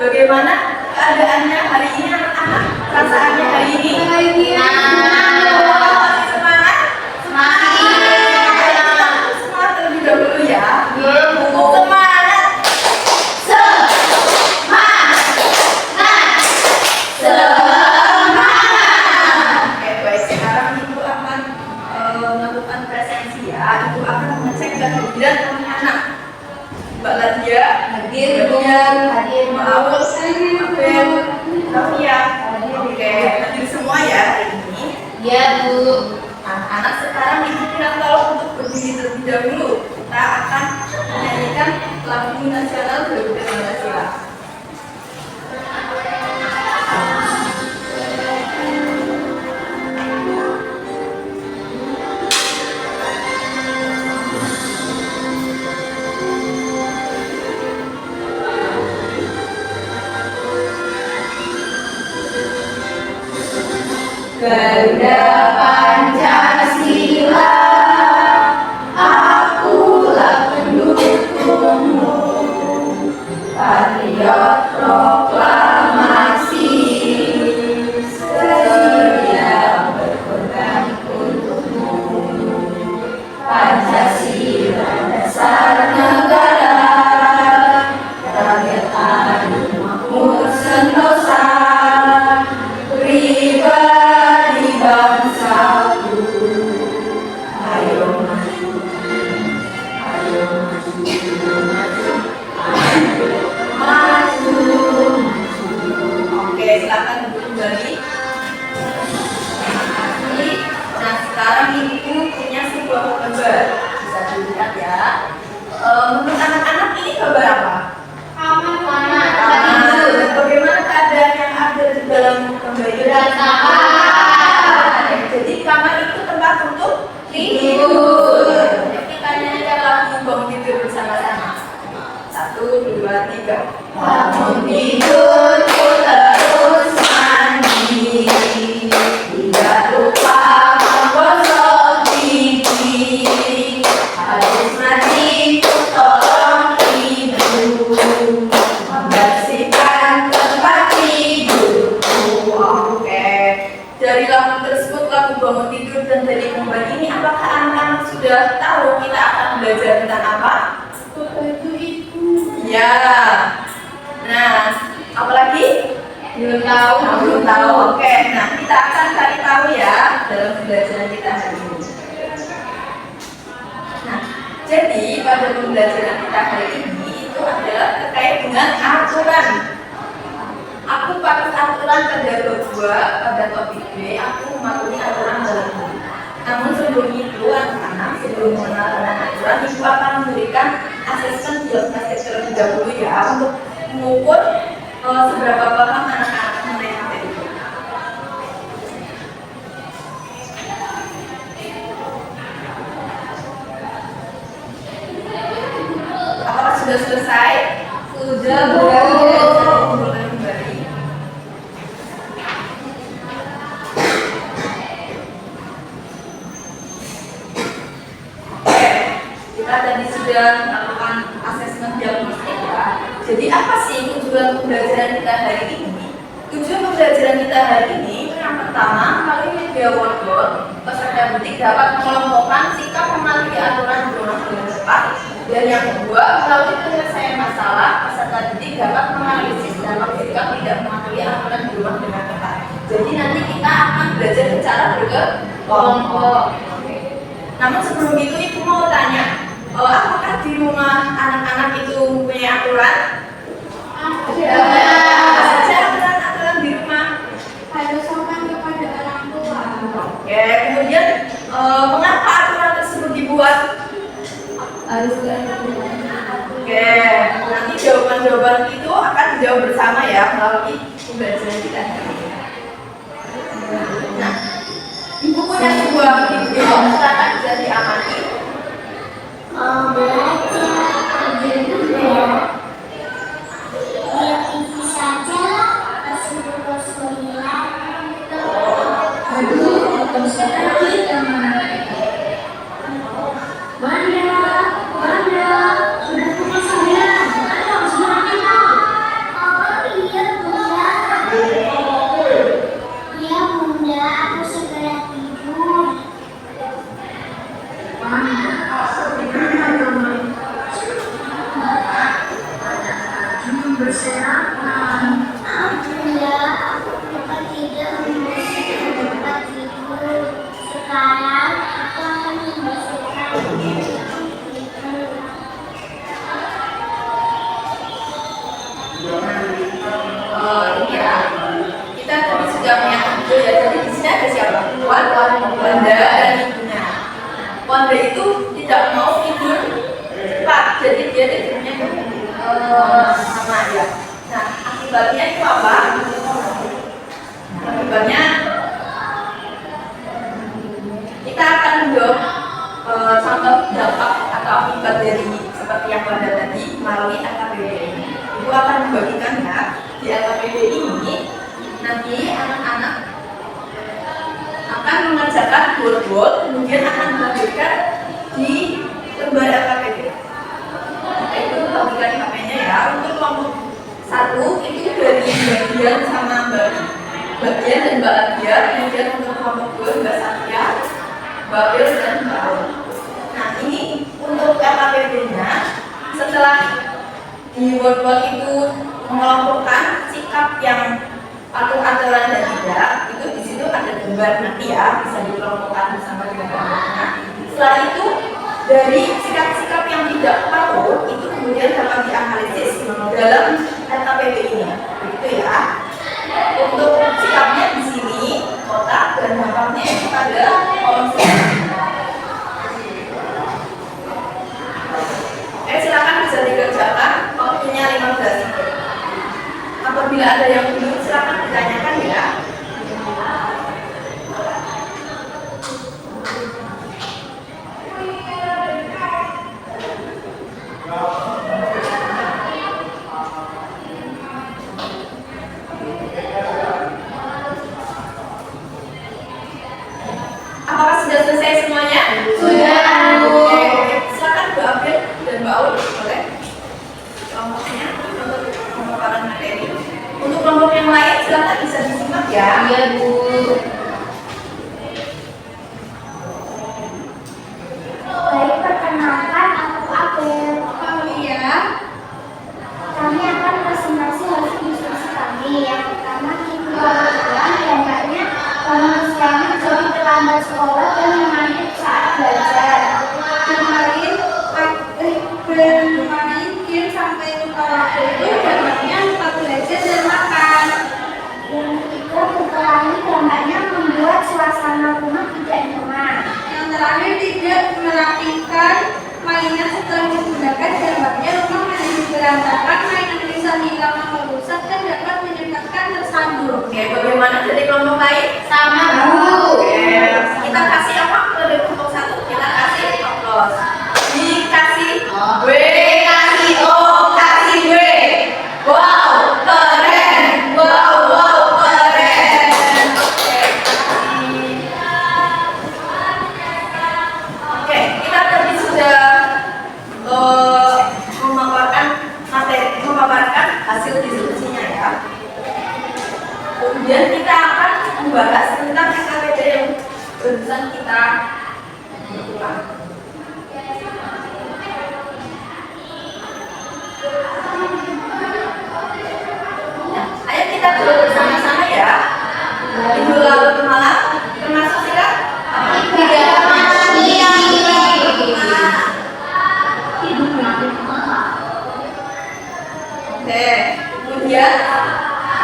Bagaimana keadaannya hari ini anak-anak? Perasaannya hari ini? Semangat? Semangat terlebih dahulu ya. Semangat. Oke, baik. Sekarang Ibu akan melakukan presensi ya. Ibu akan mengecek kehadiran anak-anak. Mbak Ladia hadir, Mbak Awul, Abel, Rafia, oke, hadir semua ya hari ini. Ya Bu. Anak-anak sekarang Ibu bilang kalau untuk berdiri terlebih dahulu kita akan menyanyikan lagu nasional Garuda Pancasila. Garuda Pancasila, akulah pendukungmu, patriot proklamasi, sedia berkorban untukmu. Pancasila dasar negara, rakyat adil makmur sentosa, pribadi bangsaku. Ayo maju, ayo maju, maju, Oke, silakan duduk kembali. Nah, sekarang Ibu punya sebuah gambar, bisa dilihat ya. Menurut anak-anak ini gambar apa? Bagaimana keadaan yang ada di dalam gambar itu? Jadi kamar itu tempat untuk tidur. Kita nyanyikan lagu bangun tidur bersama-sama. 1, 2, 3. bangun tidurku terus mandi, tidak lupa menggosok gigi. Habis mandi ku tolong ibu membersihkan tempat tidurku. Oke. Dari lagu tersebut, lagu bangun tidur dan dari gambar ini, apakah anak-anak sudah tahu kita akan belajar tentang apa? Ya. Nah, apalagi? Belum tahu. Belum tahu. Oke. Nah, kita akan cari tahu ya dalam pembelajaran kita hari ini. Nah, jadi pada pembelajaran kita hari ini itu adalah terkait dengan aturan. Aku pakai aturan pada bab 2 pada topik B. Aku mematuhi aturan dalam ini. Namun sebelum itu, anak-anak sebelum mengenal tentang aturan, Ibu akan memberikan asesmen diagnostik terlebih dahulu ya untuk mengukur seberapa paham anak-anak mengenai materi itu. Apakah sudah selesai? Sudah Bu. Boleh kembali. Oke, kita tadi sudah melakukan asesmen diagnostik ya. Jadi apa sih tujuan pembelajaran kita hari ini? Tujuan pembelajaran kita hari ini yang pertama, melalui media whiteboard, peserta didik dapat mengelompokkan sikap mematuhi aturan berunang dengan cepat. Dan yang kedua, melalui penyelesaian masalah, peserta didik dapat menganalisis dampak sikap tidak mematuhi aturan berunang dengan cepat. Jadi nanti kita akan belajar secara berkelompok. Namun sebelum itu, Ibu mau tanya, apakah di rumah anak-anak itu punya aturan? Ada. Apa saja aturan-aturan di rumah? Harus sopan kepada orang tua. Oke, kemudian mengapa aturan tersebut dibuat? Harus Oke, nanti jawaban-jawaban itu akan dijawab bersama ya melalui pembelajaran kita hari ini. Nah, Ibu punya sebuah video, silakan bisa diamati. Bunda, sudah pukul 9. Ayo semangat kita. Oh berserakan. Apabila aku tidak membersihkan tempat tidur, sekarang aku akan membersihkan tempat tidur. Oh ini ya, kita tadi sudah punya ide ya. Jadi di sini ada siapa? Wanda dan ibunya. Wanda itu tidak mau tidur cepat, jadi dia tidurnya sama aja. Nah, akibatnya itu apa? Akibatnya kita akan menjawab contoh dampak atau akibat dari seperti yang Wanda tadi melalui LKPD ini. Ibu akan membagikan ya di LKPD ini nanti anak-anak akan mengerjakan bol-bol, kemudian akan dilanjutkan di lembar LKPD. Itu bagikan HP-nya ya. Untuk kelompok 1 itu dari bagian sama bagian dan Mbak Adia, kemudian untuk kelompok 2 Mbak Satya, Mbak Pil dan Mbak Aul. Nah ini untuk LKPD-nya setelah di Word itu mengelompokkan sikap yang patuh aturan dan tidak, itu di situ ada gambar nanti ya, bisa dikelompokkan bersama dengan kelompoknya. Setelah itu dari sikap-sikap yang tidak patuh itu kemudian dapat dianalisis dalam LKPD ini, begitu ya. Untuk sikapnya di sini kotak dan dampaknya pada kolom selanjutnya. Silakan bisa dikerjakan, waktunya 15 menit. Apabila ada yang belum, silakan ditanyakan ya. Apakah sudah selesai semuanya? Sudah. Oke, silakan Mbak April dan Mbak Aul, boleh kelompoknya untuk pemaparan materi. Untuk kelompok yang lain silakan bisa disimak ya. Iya, Bu. Baik, perkenalkan aku Apel. Iya. Kami akan presentasi hasil diskusi kami. Yang pertama kita bilang dampaknya manusianya jadi terlambat sekolah dan mengantuk saat belajar. Bermain game sampai lupa waktu itu dampaknya lupa belajar dan makan. Yang ketiga berpelangi dampaknya membuat suasana rumah tidak nyaman. Yang terakhir tidak merapikan mainan setelah menggunakan dampaknya rumah menjadi berantakan, mainan bisa hilang atau rusak dan dapat menyebabkan tersandung. Oke, bagaimana dari kelompok lain? Sama, Bu. Bu. Oke, kita kasih apa dari kelompok 1? Kita kasih aplaus. Dikasih W, kasih O, kasih W. Wow, keren. Wow, keren. Oke, kita tadi sudah memaparkan hasil diskusinya ya. Kemudian kita akan membahas tentang LKPD yang barusan kita lakukan. Nah, ayo kita dulu bersama-sama ya. Ibu lalu malam termasuk sikap Oke, kemudian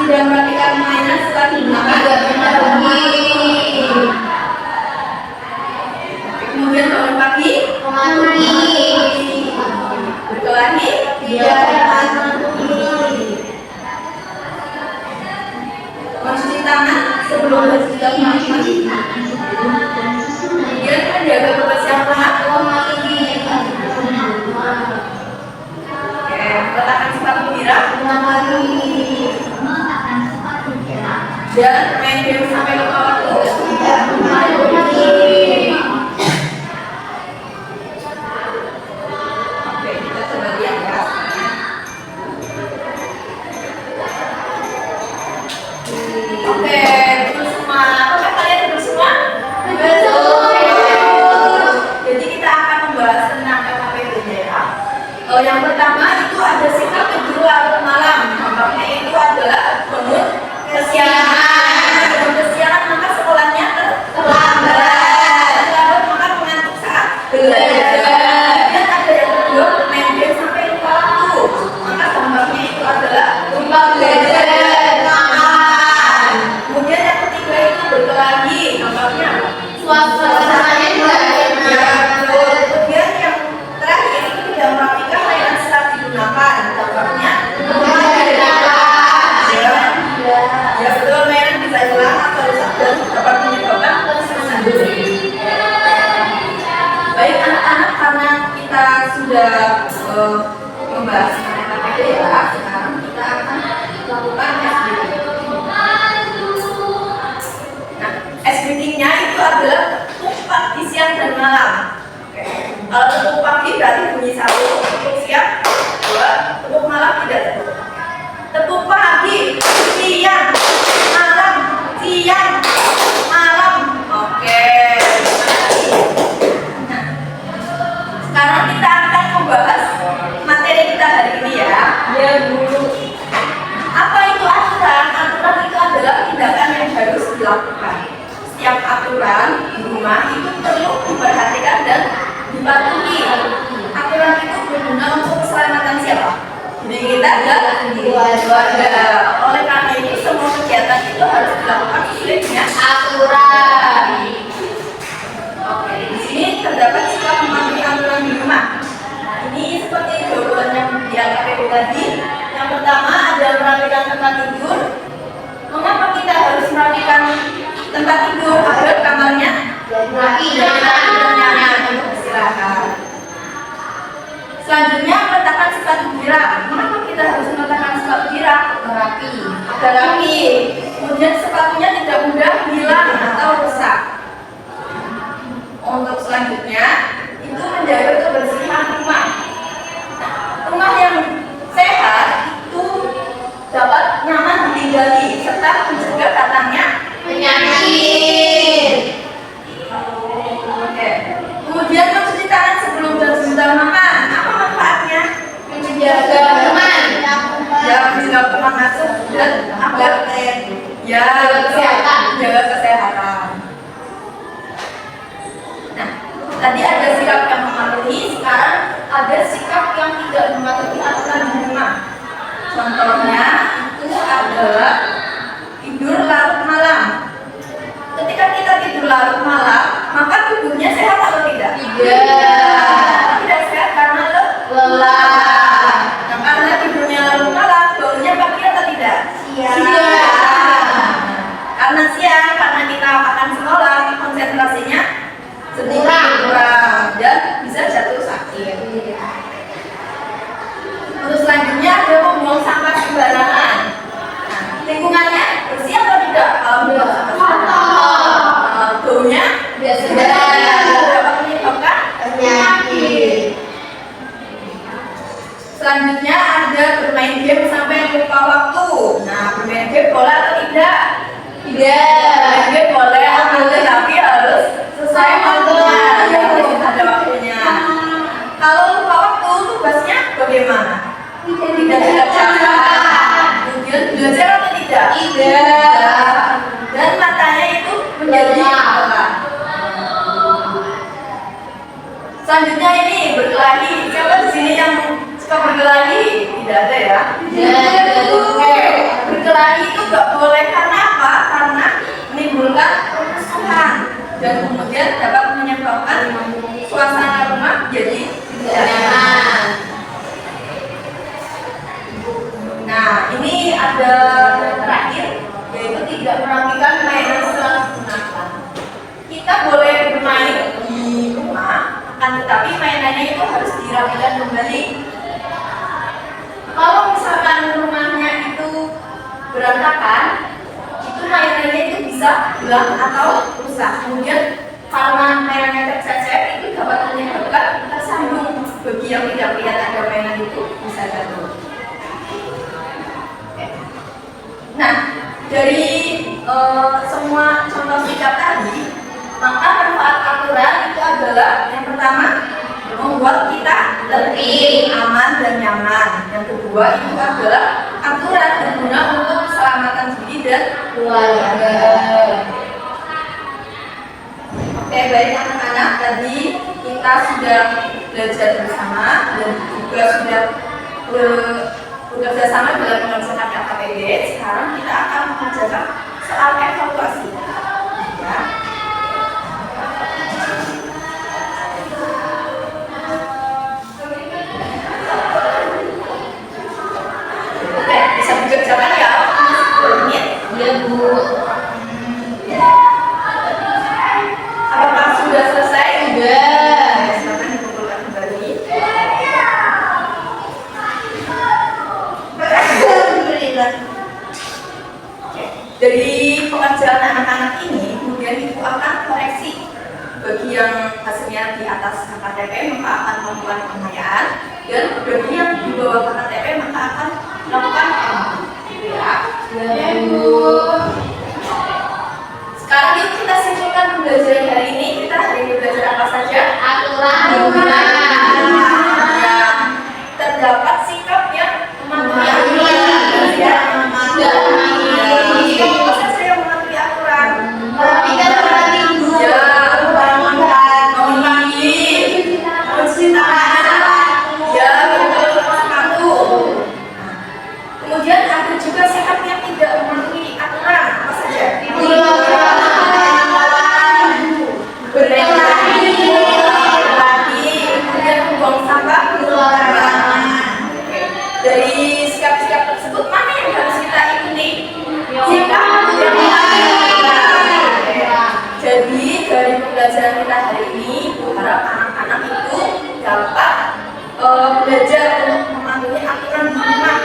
tidak merapikan mainan setelah digunakan. Kemudian bangun pagi, berkelahi, mencuci tangan sebelum bersiap mandi. Kemudian menjaga kebersihan rumah. Oke, meletakkan sepatu gembira. Dan main game sampai lupa waktu. Oke, kita coba lihat ya. Oke, betul semua. Apakah kalian betul semua? Betul. Jadi kita akan membahas tentang LKPD ya. Yang pertama itu ada sikap tidur larut malam. rumah itu perlu diperhatikan dan dipatuhi. Aturan itu berguna untuk keselamatan siapa? Jadi kita adalah keluarga. Oleh karena itu semua kegiatan itu harus dilakukan sesuai dengan aturan. Oke, di sini terdapat sikap mematuhi aturan di rumah. Ini seperti jawaban yang di KPP tadi. Yang pertama adalah merapikan tempat tidur. Mengapa kita harus merapikan tempat tidur agar kamarnya rapi dan nyaman untuk istirahat? Selanjutnya meletakkan sepatu gerak. Mengapa kita harus meletakkan sepatu gerak? Rapi. Agar rapi. Kemudian sepatunya tidak mudah hilang atau rusak. Untuk selanjutnya itu menjaga kebersihan rumah. Rumah yang sehat itu dapat nyaman ditinggali serta mencegah datangnya penyakit. Oke. Kemudian mencuci tangan sebelum dan sesudah makan. Apa manfaatnya? Menjaga aman. Ya, menjaga pernah masuk dan agar ya kesehatan. Jaga kesehatan. Nah, tadi ada sikap yang mematuhi, sekarang ada sikap yang tidak mematuhi aturan di rumah. Contohnya itu adalah tidur larut malam. Ketika kita tidur larut malam, maka tubuhnya sehat atau tidak? Tidak sehat karena lelah. Nah, karena tidurnya larut malam, bangunnya pagi atau tidak? Karena siang, karena kita akan sekolah, konsentrasinya sedikit kurang dan bisa jatuh sakit. Terus selanjutnya ada membuang sampah sembarangan. Nah, lingkungannya bersih atau tidak? Baunya dapat menyebabkan penyakit. Selanjutnya ada bermain game sampai lupa waktu. Nah, bermain game boleh atau tidak? Bermain game boleh, tapi harus sesuai waktunya. Ya, ada waktunya. Kalau lupa waktu, tugasnya bagaimana? Tidak dikerjakan. Kemudian belajar atau tidak? Tidak. Dan matanya itu menjadi lelah. Selanjutnya ini berkelahi. Siapa di sini yang suka berkelahi? Tidak ada ya? Oke. Berkelahi itu nggak boleh karena apa? Karena menimbulkan permusuhan dan kemudian dapat menyebabkan suasana rumah jadi tidak nyaman. Nah, ini ada yang terakhir, yaitu tidak merapikan mainan setelah digunakan. Kita boleh bermain di rumah, akan tetapi mainannya itu harus dirapikan kembali. Kalau misalkan rumahnya itu berantakan, itu mainannya itu bisa hilang atau rusak. Kemudian karena mainannya tercecer, itu dapat menyebabkan tersandung. Bagi yang tidak lihat ada mainan itu bisa jatuh. Nah, dari semua contoh sikap tadi, maka manfaat aturan itu adalah yang pertama membuat kita lebih aman dan nyaman. Yang kedua itu adalah aturan berguna untuk keselamatan diri dan keluarga. Oke, baik anak-anak, tadi kita sudah belajar bersama dan juga sudah bekerja sama dalam menyelesaikan KPD. Sekarang kita akan mengajarkan soal evaluasi. Ya. Oke, bisa dikerjakan ya? Iya, Bu. Apakah sudah selesai? Sudah. Silakan dikumpulkan kembali. Dari pekerjaan anak-anak ini, kemudian ibu akan koreksi. Bagi yang hasilnya di atas KTP, maka akan melakukan pengayaan, dan bagi yang di bawah KTP, maka akan melakukan MU. Gitu ya. Sekarang yuk kita simpulkan pembelajaran hari ini. Kita hari ini belajar apa saja? Aturan rumah. Ya, terdapat sikap yang mematuhi aturan. Ya, apa saja yang mematuhi aturan? Merapikan tempat tidur. Ya, Kemudian ada juga sikap yang tidak mematuhi aturan. Apa saja? Berlari, kemudian membuang sampah sembarangan. Dari sikap-sikap tersebut mana yang harus kita ikuti? Sikap yang Jadi dari pembelajaran kita hari ini, berharap anak-anak itu dapat belajar untuk mematuhi aturan di rumah.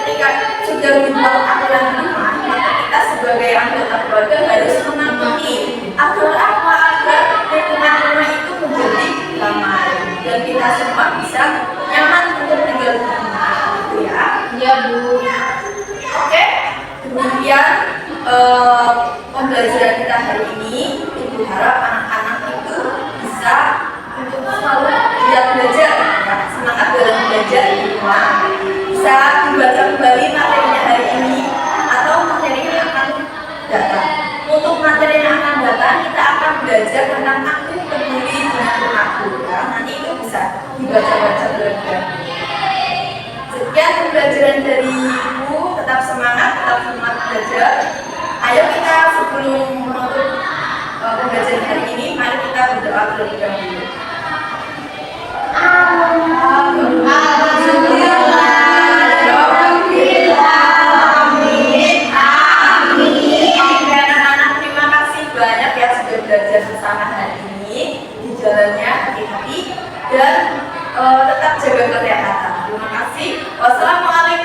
Ketika sudah dibuat aturan di rumah, maka kita sebagai anggota keluarga harus mematuhi. Agar apa? Agar lingkungan rumah itu menjadi damai dan kita semua bisa nyaman untuk tinggal di rumah. Gitu ya? Iya, Bu. Oke, demikian pembelajaran kita hari ini. Ibu harap anak-anak itu bisa untuk selalu giat belajar, ya, semangat dalam belajar di rumah. Bisa dibaca kembali materinya hari ini atau materi yang akan datang. Untuk materi yang akan datang, kita akan belajar tentang aku peduli dengan aku. Ya, nanti itu bisa dibaca-baca belajar. Sekian pembelajaran dari Ibu, tetap semangat belajar. Ayo kita sebelum menutup pembelajaran hari ini, mari kita berdoa terlebih dahulu. Oke anak-anak, terima kasih banyak ya sudah belajar bersama hari ini. Di jalannya hati-hati dan tetap jaga kesehatan. Terima kasih. Wassalamualaikum.